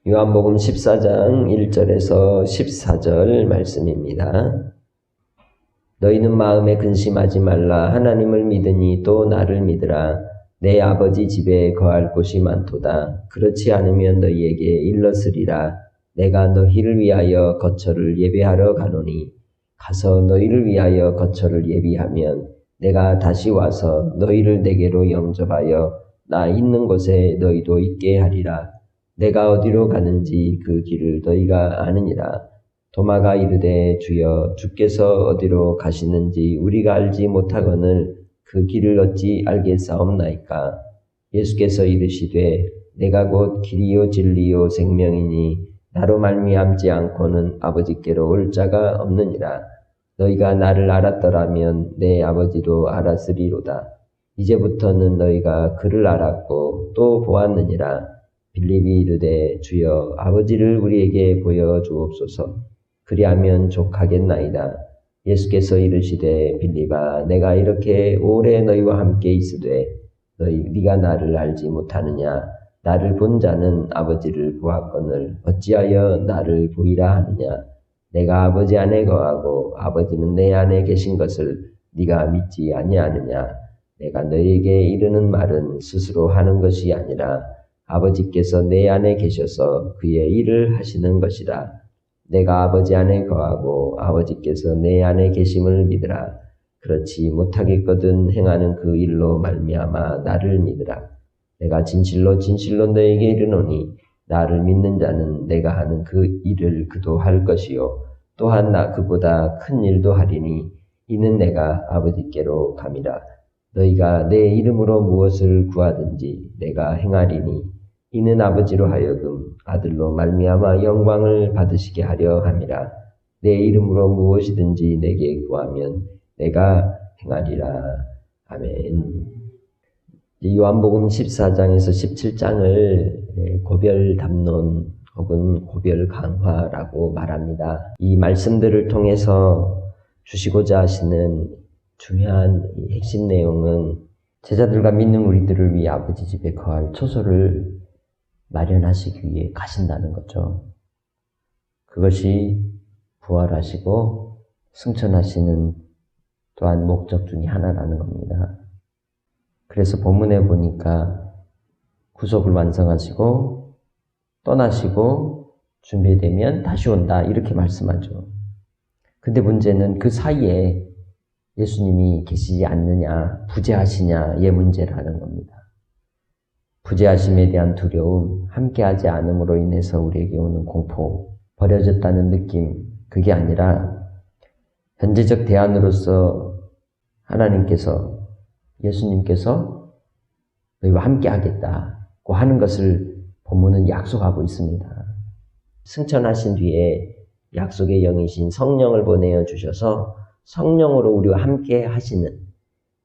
요한복음 14장 1절에서 14절 말씀입니다. 너희는 마음에 근심하지 말라. 하나님을 믿으니 또 나를 믿으라. 내 아버지 집에 거할 곳이 많도다. 그렇지 않으면 너희에게 일렀으리라. 내가 너희를 위하여 거처를 예비하러 가노니 가서 너희를 위하여 거처를 예비하면 내가 다시 와서 너희를 내게로 영접하여 나 있는 곳에 너희도 있게 하리라. 내가 어디로 가는지 그 길을 너희가 아느니라. 도마가 이르되 주여 주께서 어디로 가시는지 우리가 알지 못하거늘 그 길을 어찌 알겠사옵나이까. 예수께서 이르시되 내가 곧 길이요 진리요 생명이니 나로 말미암지 않고는 아버지께로 올 자가 없느니라. 너희가 나를 알았더라면 내 아버지도 알았으리로다. 이제부터는 너희가 그를 알았고 또 보았느니라. 빌립이 이르되 주여 아버지를 우리에게 보여주옵소서. 그리하면 족하겠나이다. 예수께서 이르시되 빌립아 내가 이렇게 오래 너희와 함께 있으되 네가 나를 알지 못하느냐. 나를 본 자는 아버지를 보았거늘 어찌하여 나를 보이라 하느냐. 내가 아버지 안에 거하고 아버지는 내 안에 계신 것을 네가 믿지 아니하느냐. 내가 너희에게 이르는 말은 스스로 하는 것이 아니라 아버지께서 내 안에 계셔서 그의 일을 하시는 것이라. 내가 아버지 안에 거하고 아버지께서 내 안에 계심을 믿으라. 그렇지 못하겠거든 행하는 그 일로 말미암아 나를 믿으라. 내가 진실로 진실로 너에게 이르노니 나를 믿는 자는 내가 하는 그 일을 그도 할 것이요 또한 나 그보다 큰 일도 하리니 이는 내가 아버지께로 감이라. 너희가 내 이름으로 무엇을 구하든지 내가 행하리니 이는 아버지로 하여금 아들로 말미암아 영광을 받으시게 하려 함이라. 내 이름으로 무엇이든지 내게 구하면 내가 행하리라. 아멘. 요한복음 14장에서 17장을 고별 담론 혹은 고별 강화라고 말합니다. 이 말씀들을 통해서 주시고자 하시는 중요한 핵심 내용은 제자들과 믿는 우리들을 위해 아버지 집에 거할 처소를 마련하시기 위해 가신다는 거죠. 그것이 부활하시고 승천하시는 또한 목적 중에 하나라는 겁니다. 그래서 본문에 보니까 구속을 완성하시고 떠나시고 준비되면 다시 온다 이렇게 말씀하죠. 근데 문제는 그 사이에 예수님이 계시지 않느냐, 부재하시냐의 문제라는 겁니다. 부재하심에 대한 두려움, 함께하지 않음으로 인해서 우리에게 오는 공포, 버려졌다는 느낌, 그게 아니라 현재적 대안으로서 하나님께서, 예수님께서 너희와 함께하겠다고 하는 것을 본문은 약속하고 있습니다. 승천하신 뒤에 약속의 영이신 성령을 보내어 주셔서 성령으로 우리와 함께 하시는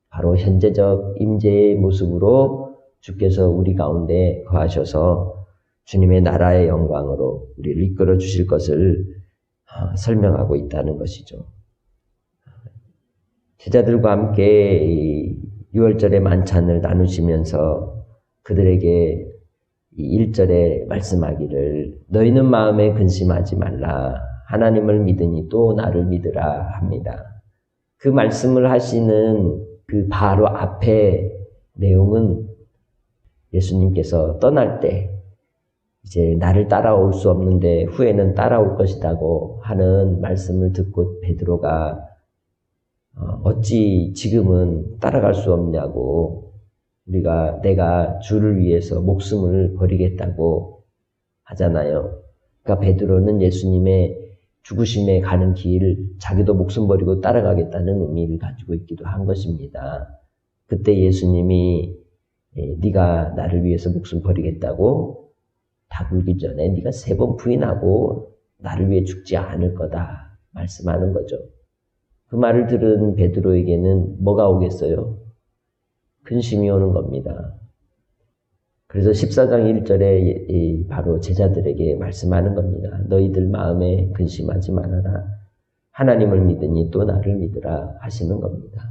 바로 현재적 임재의 모습으로 주께서 우리 가운데 거하셔서 주님의 나라의 영광으로 우리를 이끌어 주실 것을 설명하고 있다는 것이죠. 제자들과 함께 6월절의 만찬을 나누시면서 그들에게 1절에 말씀하기를 너희는 마음에 근심하지 말라. 하나님을 믿으니 또 나를 믿으라 합니다. 그 말씀을 하시는 그 바로 앞에 내용은 예수님께서 떠날 때 이제 나를 따라올 수 없는데 후에는 따라올 것이라고 하는 말씀을 듣고 베드로가 어찌 지금은 따라갈 수 없냐고 내가 주를 위해서 목숨을 버리겠다고 하잖아요. 그러니까 베드로는 예수님의 죽으심에 가는 길 자기도 목숨 버리고 따라가겠다는 의미를 가지고 있기도 한 것입니다. 그때 예수님이 네가 나를 위해서 목숨 버리겠다고 다굴기 전에 네가 3번 부인하고 나를 위해 죽지 않을 거다 말씀하는 거죠. 그 말을 들은 베드로에게는 뭐가 오겠어요? 근심이 오는 겁니다. 그래서 14장 1절에 바로 제자들에게 말씀하는 겁니다. 너희들 마음에 근심하지 말아라. 하나님을 믿으니 또 나를 믿으라 하시는 겁니다.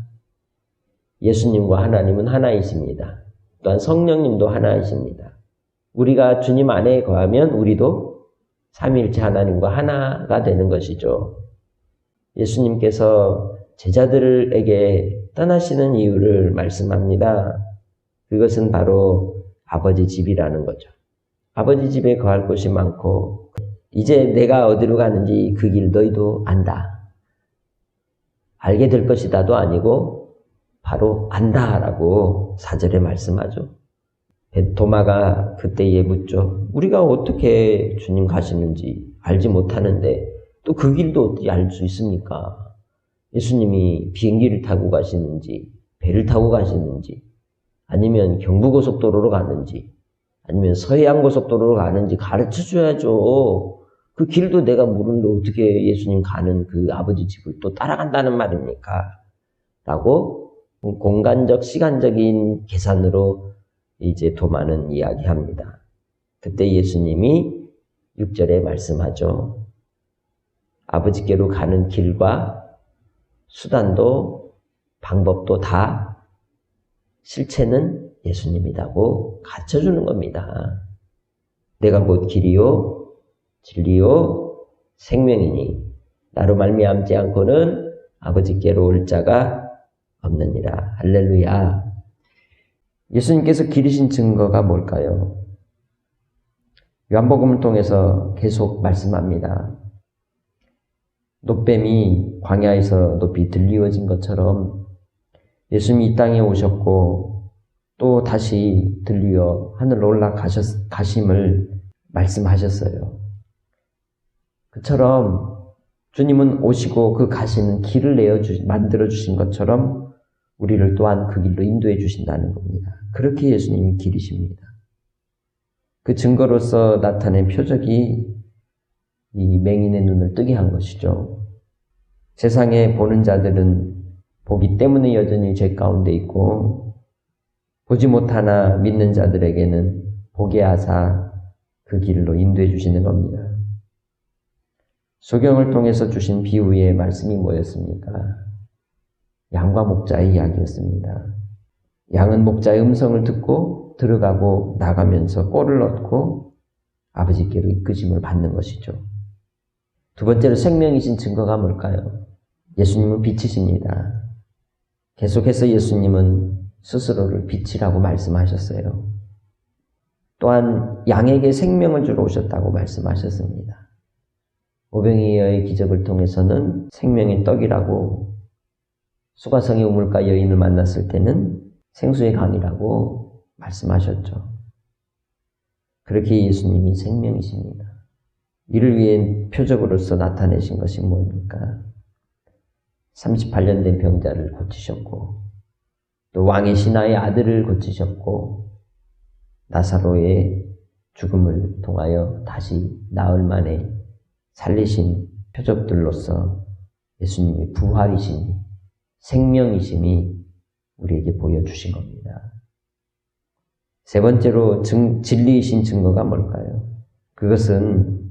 예수님과 하나님은 하나이십니다. 또한 성령님도 하나이십니다. 우리가 주님 안에 거하면 우리도 삼위일체 하나님과 하나가 되는 것이죠. 예수님께서 제자들에게 떠나시는 이유를 말씀합니다. 그것은 바로 아버지 집이라는 거죠. 아버지 집에 거할 곳이 많고 이제 내가 어디로 가는지 그 길 너희도 안다. 알게 될 것이다도 아니고 바로 안다라고 4절에 말씀하죠. 도마가 그때에 묻죠. 우리가 어떻게 주님 가시는지 알지 못하는데 또 그 길도 어떻게 알 수 있습니까? 예수님이 비행기를 타고 가시는지 배를 타고 가시는지 아니면 경부고속도로로 가는지 아니면 서해안고속도로로 가는지 가르쳐줘야죠. 그 길도 내가 모르는데 어떻게 예수님 가는 그 아버지 집을 또 따라간다는 말입니까? 라고 공간적, 시간적인 계산으로 이제 도마는 이야기합니다. 그때 예수님이 6절에 말씀하죠. 아버지께로 가는 길과 수단도 방법도 다 실체는 예수님이라고 가르쳐주는 겁니다. 내가 곧 길이요 진리요 생명이니 나로 말미암지 않고는 아버지께로 올 자가 없느니라. 할렐루야. 예수님께서 길이신 증거가 뭘까요? 요한복음을 통해서 계속 말씀합니다. 놋뱀이 광야에서 높이 들리워진 것처럼 예수님이 이 땅에 오셨고 또 다시 들리어 하늘로 올라가심을 말씀하셨어요. 그처럼 주님은 오시고 그 가시는 길을 만들어주신 것처럼 우리를 또한 그 길로 인도해 주신다는 겁니다. 그렇게 예수님이 길이십니다. 그 증거로서 나타낸 표적이 이 맹인의 눈을 뜨게 한 것이죠. 세상에 보는 자들은 보기 때문에 여전히 죄 가운데 있고 보지 못하나 믿는 자들에게는 보게 하사 그 길로 인도해 주시는 겁니다. 소경을 통해서 주신 비유의 말씀이 뭐였습니까? 양과 목자의 이야기였습니다. 양은 목자의 음성을 듣고 들어가고 나가면서 꼴을 얻고 아버지께로 이끄심을 받는 것이죠. 두 번째로 생명이신 증거가 뭘까요? 예수님은 빛이십니다. 계속해서 예수님은 스스로를 빛이라고 말씀하셨어요. 또한 양에게 생명을 주러 오셨다고 말씀하셨습니다. 오병이어의 기적을 통해서는 생명의 떡이라고 수가성의 우물가 여인을 만났을 때는 생수의 강이라고 말씀하셨죠. 그렇게 예수님이 생명이십니다. 이를 위해 표적으로서 나타내신 것이 뭡니까? 38년 된 병자를 고치셨고 또 왕의 신하의 아들을 고치셨고 나사로의 죽음을 통하여 다시 나흘 만에 살리신 표적들로서 예수님이 부활이시니 생명이심이 우리에게 보여주신 겁니다. 세 번째로 진리이신 증거가 뭘까요? 그것은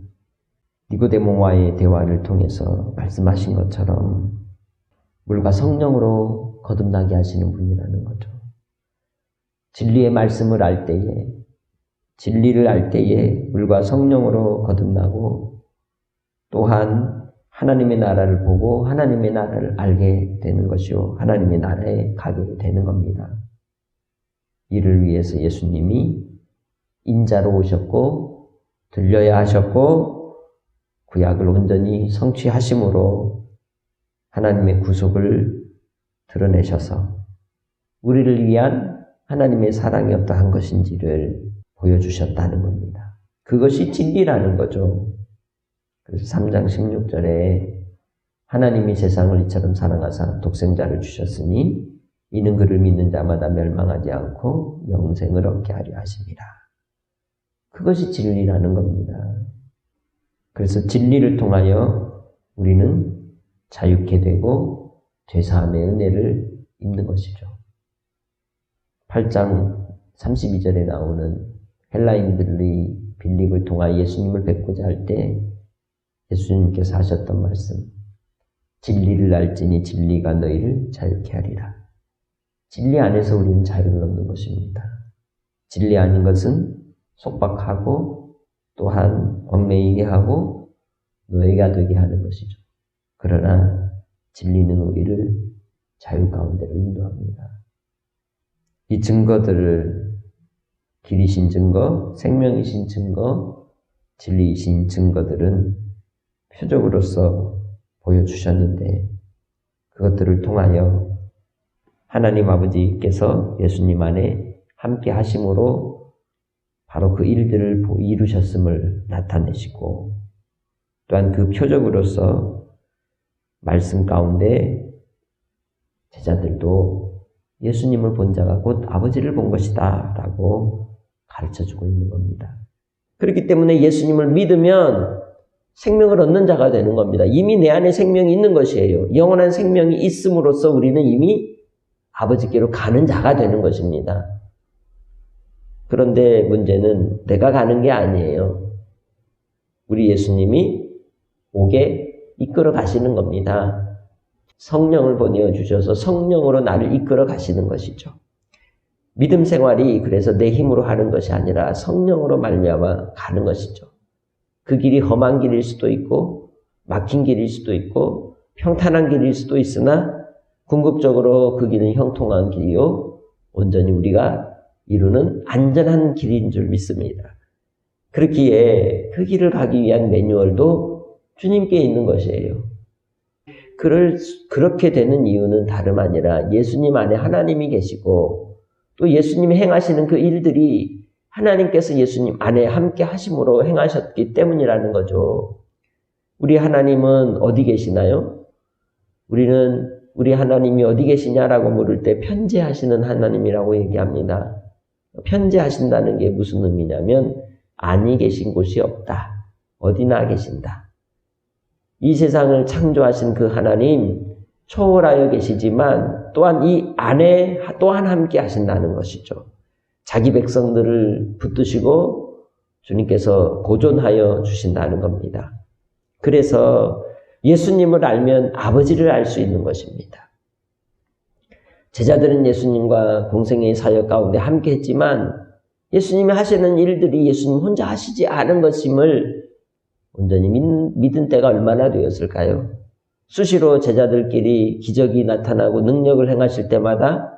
니고데모와의 대화를 통해서 말씀하신 것처럼 물과 성령으로 거듭나게 하시는 분이라는 거죠. 진리의 말씀을 알 때에, 진리를 알 때에 물과 성령으로 거듭나고 또한 하나님의 나라를 보고 하나님의 나라를 알게 되는 것이요. 하나님의 나라에 가게 되는 겁니다. 이를 위해서 예수님이 인자로 오셨고 들려야 하셨고 구약을 온전히 성취하심으로 하나님의 구속을 드러내셔서 우리를 위한 하나님의 사랑이 어떠한 것인지를 보여주셨다는 겁니다. 그것이 진리라는 거죠. 그래서 3장 16절에 하나님이 세상을 이처럼 사랑하사 독생자를 주셨으니 이는 그를 믿는 자마다 멸망하지 않고 영생을 얻게 하려 하십니다. 그것이 진리라는 겁니다. 그래서 진리를 통하여 우리는 자유케 되고 죄사함의 은혜를 입는 것이죠. 8장 32절에 나오는 헬라인들이 빌립을 통하여 예수님을 뵙고자 할 때 예수님께서 하셨던 말씀, 진리를 알지니 진리가 너희를 자유케 하리라. 진리 안에서 우리는 자유를 얻는 것입니다. 진리 아닌 것은 속박하고 또한 얽매이게 하고 노예가 되게 하는 것이죠. 그러나 진리는 우리를 자유 가운데로 인도합니다. 이 증거들을 길이신 증거, 생명이신 증거, 진리이신 증거들은 표적으로서 보여주셨는데 그것들을 통하여 하나님 아버지께서 예수님 안에 함께 하심으로 바로 그 일들을 이루셨음을 나타내시고 또한 그 표적으로서 말씀 가운데 제자들도 예수님을 본 자가 곧 아버지를 본 것이다 라고 가르쳐주고 있는 겁니다. 그렇기 때문에 예수님을 믿으면 생명을 얻는 자가 되는 겁니다. 이미 내 안에 생명이 있는 것이에요. 영원한 생명이 있음으로써 우리는 이미 아버지께로 가는 자가 되는 것입니다. 그런데 문제는 내가 가는 게 아니에요. 우리 예수님이 오게 이끌어 가시는 겁니다. 성령을 보내주셔서 성령으로 나를 이끌어 가시는 것이죠. 믿음 생활이 그래서 내 힘으로 하는 것이 아니라 성령으로 말미암아 가는 것이죠. 그 길이 험한 길일 수도 있고 막힌 길일 수도 있고 평탄한 길일 수도 있으나 궁극적으로 그 길은 형통한 길이요 온전히 우리가 이루는 안전한 길인 줄 믿습니다. 그렇기에 그 길을 가기 위한 매뉴얼도 주님께 있는 것이에요. 그렇게 되는 이유는 다름 아니라 예수님 안에 하나님이 계시고 또 예수님이 행하시는 그 일들이 하나님께서 예수님 안에 함께 하심으로 행하셨기 때문이라는 거죠. 우리 하나님은 어디 계시나요? 우리는 우리 하나님이 어디 계시냐라고 물을 때 편재하시는 하나님이라고 얘기합니다. 편재하신다는 게 무슨 의미냐면 아니 계신 곳이 없다. 어디나 계신다. 이 세상을 창조하신 그 하나님 초월하여 계시지만 또한 이 안에 또한 함께 하신다는 것이죠. 자기 백성들을 붙드시고 주님께서 보존하여 주신다는 겁니다. 그래서 예수님을 알면 아버지를 알 수 있는 것입니다. 제자들은 예수님과 공생의 사역 가운데 함께 했지만 예수님이 하시는 일들이 예수님 혼자 하시지 않은 것임을 온전히 믿은 때가 얼마나 되었을까요? 수시로 제자들끼리 기적이 나타나고 능력을 행하실 때마다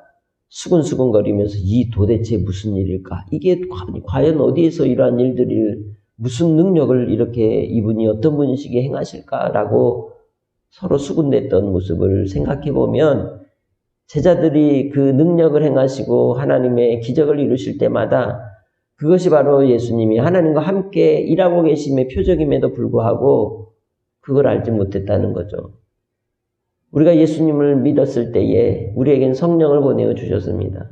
수근수근거리면서 이 도대체 무슨 일일까? 이게 과연 어디에서 이러한 일들을 무슨 능력을 이렇게 이분이 어떤 분이시기에 행하실까라고 서로 수군댔던 모습을 생각해 보면 제자들이 그 능력을 행하시고 하나님의 기적을 이루실 때마다 그것이 바로 예수님이 하나님과 함께 일하고 계심의 표적임에도 불구하고 그걸 알지 못했다는 거죠. 우리가 예수님을 믿었을 때에 우리에겐 성령을 보내어 주셨습니다.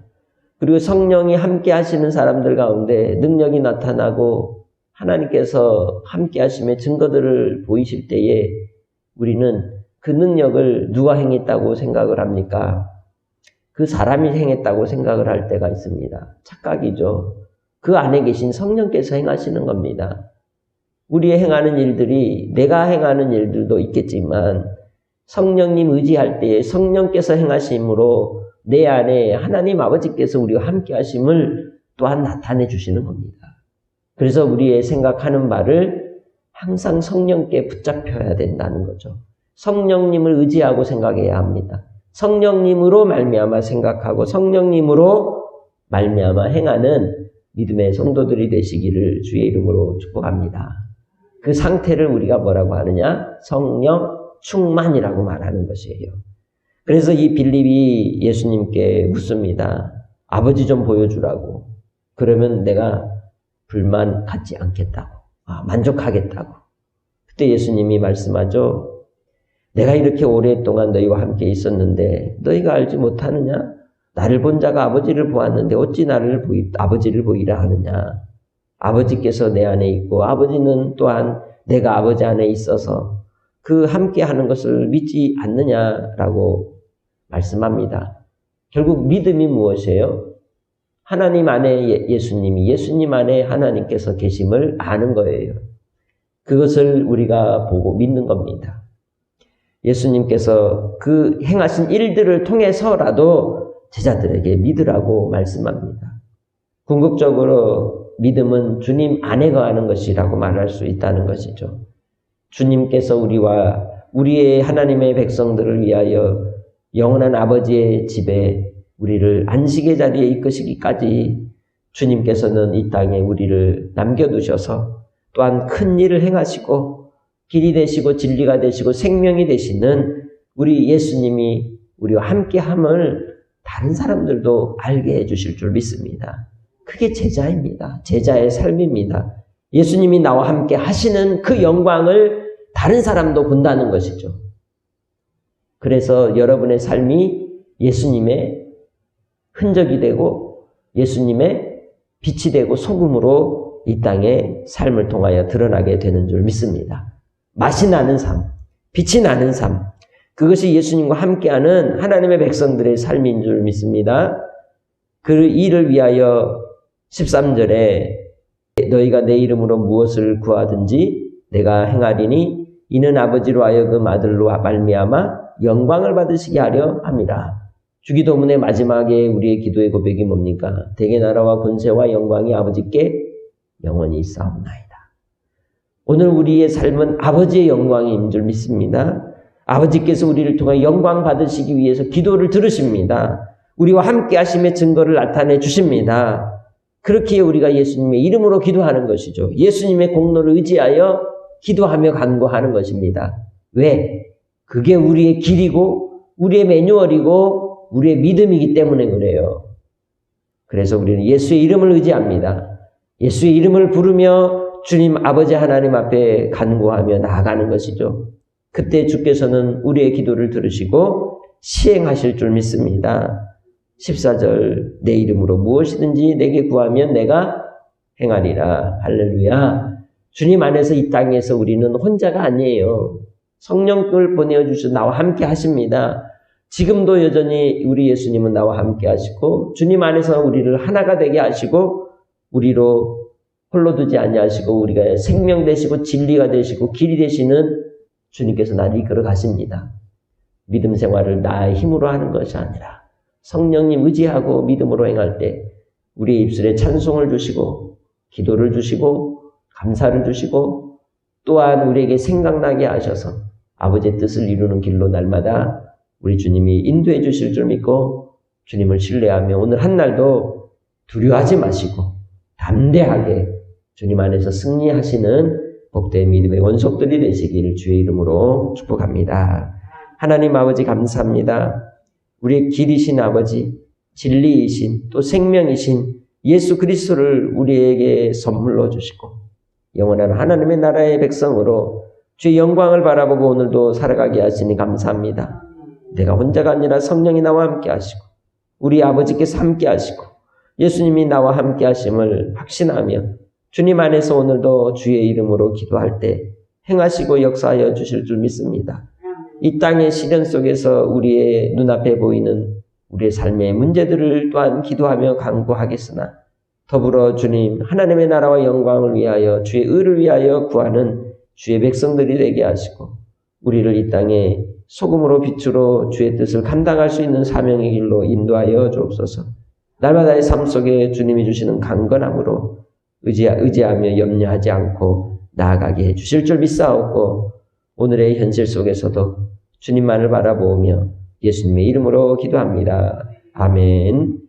그리고 성령이 함께 하시는 사람들 가운데 능력이 나타나고 하나님께서 함께 하심의 증거들을 보이실 때에 우리는 그 능력을 누가 행했다고 생각을 합니까? 그 사람이 행했다고 생각을 할 때가 있습니다. 착각이죠. 그 안에 계신 성령께서 행하시는 겁니다. 우리의 행하는 일들이 내가 행하는 일들도 있겠지만 성령님 의지할 때에 성령께서 행하심으로 내 안에 하나님 아버지께서 우리와 함께 하심을 또한 나타내 주시는 겁니다. 그래서 우리의 생각하는 바를 항상 성령께 붙잡혀야 된다는 거죠. 성령님을 의지하고 생각해야 합니다. 성령님으로 말미암아 생각하고 성령님으로 말미암아 행하는 믿음의 성도들이 되시기를 주의 이름으로 축복합니다. 그 상태를 우리가 뭐라고 하느냐? 성령 충만이라고 말하는 것이에요. 그래서 이 빌립이 예수님께 묻습니다. 아버지 좀 보여주라고. 그러면 내가 불만 갖지 않겠다고. 만족하겠다고. 그때 예수님이 말씀하죠. 내가 이렇게 오랫동안 너희와 함께 있었는데 너희가 알지 못하느냐? 나를 본 자가 아버지를 보았는데 어찌 아버지를 보이라 하느냐? 아버지께서 내 안에 있고 아버지는 또한 내가 아버지 안에 있어서 그 함께 하는 것을 믿지 않느냐라고 말씀합니다. 결국 믿음이 무엇이에요? 하나님 안에 예수님이, 예수님 안에 하나님께서 계심을 아는 거예요. 그것을 우리가 보고 믿는 겁니다. 예수님께서 그 행하신 일들을 통해서라도 제자들에게 믿으라고 말씀합니다. 궁극적으로 믿음은 주님 안에 거하는 것이라고 말할 수 있다는 것이죠. 주님께서 우리와 우리의 하나님의 백성들을 위하여 영원한 아버지의 집에 우리를 안식의 자리에 이끄시기까지 주님께서는 이 땅에 우리를 남겨두셔서 또한 큰 일을 행하시고 길이 되시고 진리가 되시고 생명이 되시는 우리 예수님이 우리와 함께함을 다른 사람들도 알게 해주실 줄 믿습니다. 그게 제자입니다. 제자의 삶입니다. 예수님이 나와 함께 하시는 그 영광을 다른 사람도 본다는 것이죠. 그래서 여러분의 삶이 예수님의 흔적이 되고 예수님의 빛이 되고 소금으로 이 땅에 삶을 통하여 드러나게 되는 줄 믿습니다. 맛이 나는 삶, 빛이 나는 삶, 그것이 예수님과 함께하는 하나님의 백성들의 삶인 줄 믿습니다. 그 일을 위하여 13절에 너희가 내 이름으로 무엇을 구하든지 내가 행하리니 이는 아버지로 하여금 아들로 말미암아 영광을 받으시게 하려 함이라. 주기도문의 마지막에 우리의 기도의 고백이 뭡니까? 대개 나라와 권세와 영광이 아버지께 영원히 있사옵나이다. 오늘 우리의 삶은 아버지의 영광인 줄 믿습니다. 아버지께서 우리를 통해 영광 받으시기 위해서 기도를 들으십니다. 우리와 함께 하심의 증거를 나타내 주십니다. 그렇기에 우리가 예수님의 이름으로 기도하는 것이죠. 예수님의 공로를 의지하여 기도하며 간구하는 것입니다. 왜? 그게 우리의 길이고 우리의 매뉴얼이고 우리의 믿음이기 때문에 그래요. 그래서 우리는 예수의 이름을 의지합니다. 예수의 이름을 부르며 주님 아버지 하나님 앞에 간구하며 나아가는 것이죠. 그때 주께서는 우리의 기도를 들으시고 시행하실 줄 믿습니다. 14절 내 이름으로 무엇이든지 내게 구하면 내가 행하리라. 할렐루야. 주님 안에서 이 땅에서 우리는 혼자가 아니에요. 성령을 보내주셔서 나와 함께 하십니다. 지금도 여전히 우리 예수님은 나와 함께 하시고 주님 안에서 우리를 하나가 되게 하시고 우리로 홀로 두지 아니하시고 우리가 생명 되시고 진리가 되시고 길이 되시는 주님께서 나를 이끌어 가십니다. 믿음 생활을 나의 힘으로 하는 것이 아니라 성령님 의지하고 믿음으로 행할 때 우리의 입술에 찬송을 주시고 기도를 주시고 감사를 주시고 또한 우리에게 생각나게 하셔서 아버지의 뜻을 이루는 길로 날마다 우리 주님이 인도해 주실 줄 믿고 주님을 신뢰하며 오늘 한 날도 두려워하지 마시고 담대하게 주님 안에서 승리하시는 복된 믿음의 원속들이 되시기를 주의 이름으로 축복합니다. 하나님 아버지 감사합니다. 우리의 길이신 아버지, 진리이신 또 생명이신 예수 그리스도를 우리에게 선물로 주시고 영원한 하나님의 나라의 백성으로 주의 영광을 바라보고 오늘도 살아가게 하시니 감사합니다. 내가 혼자가 아니라 성령이 나와 함께 하시고 우리 아버지께서 함께 하시고 예수님이 나와 함께 하심을 확신하며 주님 안에서 오늘도 주의 이름으로 기도할 때 행하시고 역사하여 주실 줄 믿습니다. 이 땅의 시련 속에서 우리의 눈앞에 보이는 우리의 삶의 문제들을 또한 기도하며 간구하겠으나 더불어 주님 하나님의 나라와 영광을 위하여 주의 의를 위하여 구하는 주의 백성들이 되게 하시고 우리를 이 땅에 소금으로 빛으로 주의 뜻을 감당할 수 있는 사명의 길로 인도하여 주옵소서. 날마다의 삶 속에 주님이 주시는 강건함으로 의지하며 염려하지 않고 나아가게 해주실 줄 믿사옵고 오늘의 현실 속에서도 주님만을 바라보며 예수님의 이름으로 기도합니다. 아멘.